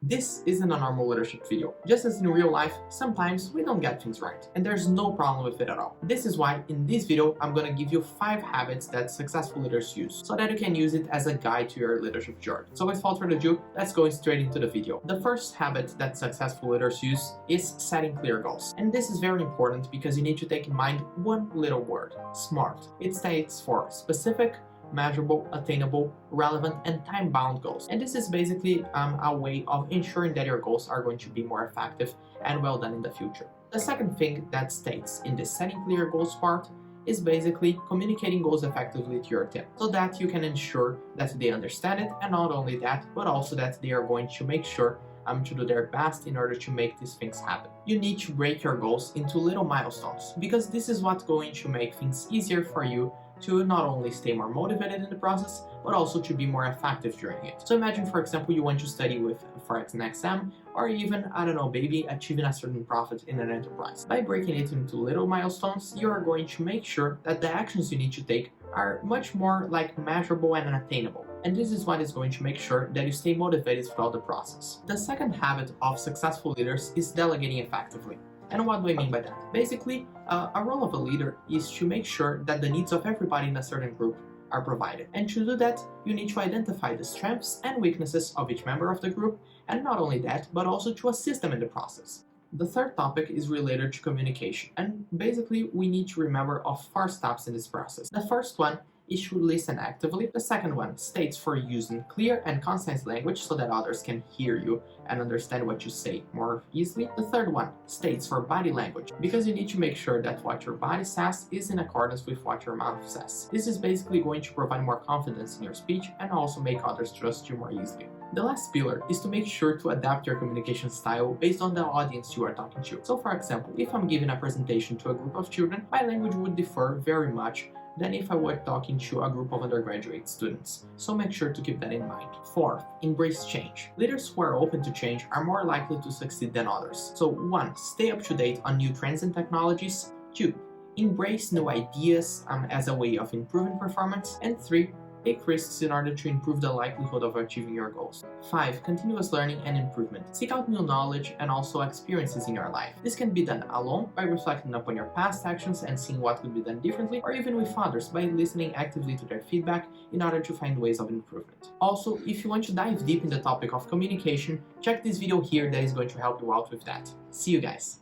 This isn't a normal leadership video. Just as in real life, sometimes we don't get things right, and there's no problem with it at all. This is why in this video I'm gonna give you 5 habits that successful leaders use, so that you can use it as a guide to your leadership journey. So without further ado, let's go straight into the video. The first habit that successful leaders use is setting clear goals. And this is very important because you need to take in mind one little word: SMART. It stands for specific, measurable, attainable, relevant, and time-bound goals. And this is basically a way of ensuring that your goals are going to be more effective and well done in the future. The second thing that states in the setting clear goals part is basically communicating goals effectively to your team, so that you can ensure that they understand it, and not only that, but also that they are going to make sure to do their best in order to make these things happen. You need to break your goals into little milestones, because this is what's going to make things easier for you to not only stay more motivated in the process, but also to be more effective during it. So imagine, for example, you want to study for an exam, or even, I don't know, maybe achieving a certain profit in an enterprise. By breaking it into little milestones, you are going to make sure that the actions you need to take are much more measurable and attainable. And this is what is going to make sure that you stay motivated throughout the process. The second habit of successful leaders is delegating effectively. And what do I mean by that? Basically, a role of a leader is to make sure that the needs of everybody in a certain group are provided. And to do that, you need to identify the strengths and weaknesses of each member of the group, and not only that, but also to assist them in the process. The third topic is related to communication, and basically we need to remember of 4 steps in this process. The first one is to listen actively. The second one states for using clear and concise language so that others can hear you and understand what you say more easily. The third one states for body language, because you need to make sure that what your body says is in accordance with what your mouth says. This is basically going to provide more confidence in your speech and also make others trust you more easily. The last pillar is to make sure to adapt your communication style based on the audience you are talking to. So for example, if I'm giving a presentation to a group of children, my language would differ very much than if I were talking to a group of undergraduate students, so make sure to keep that in mind. Fourth, embrace change. Leaders who are open to change are more likely to succeed than others. So 1. Stay up to date on new trends and technologies. 2. Embrace new ideas as a way of improving performance. And 3. Take risks in order to improve the likelihood of achieving your goals. 5. Continuous learning and improvement. Seek out new knowledge and also experiences in your life. This can be done alone by reflecting upon your past actions and seeing what could be done differently, or even with others by listening actively to their feedback in order to find ways of improvement. Also, if you want to dive deep in the topic of communication, check this video here that is going to help you out with that. See you guys!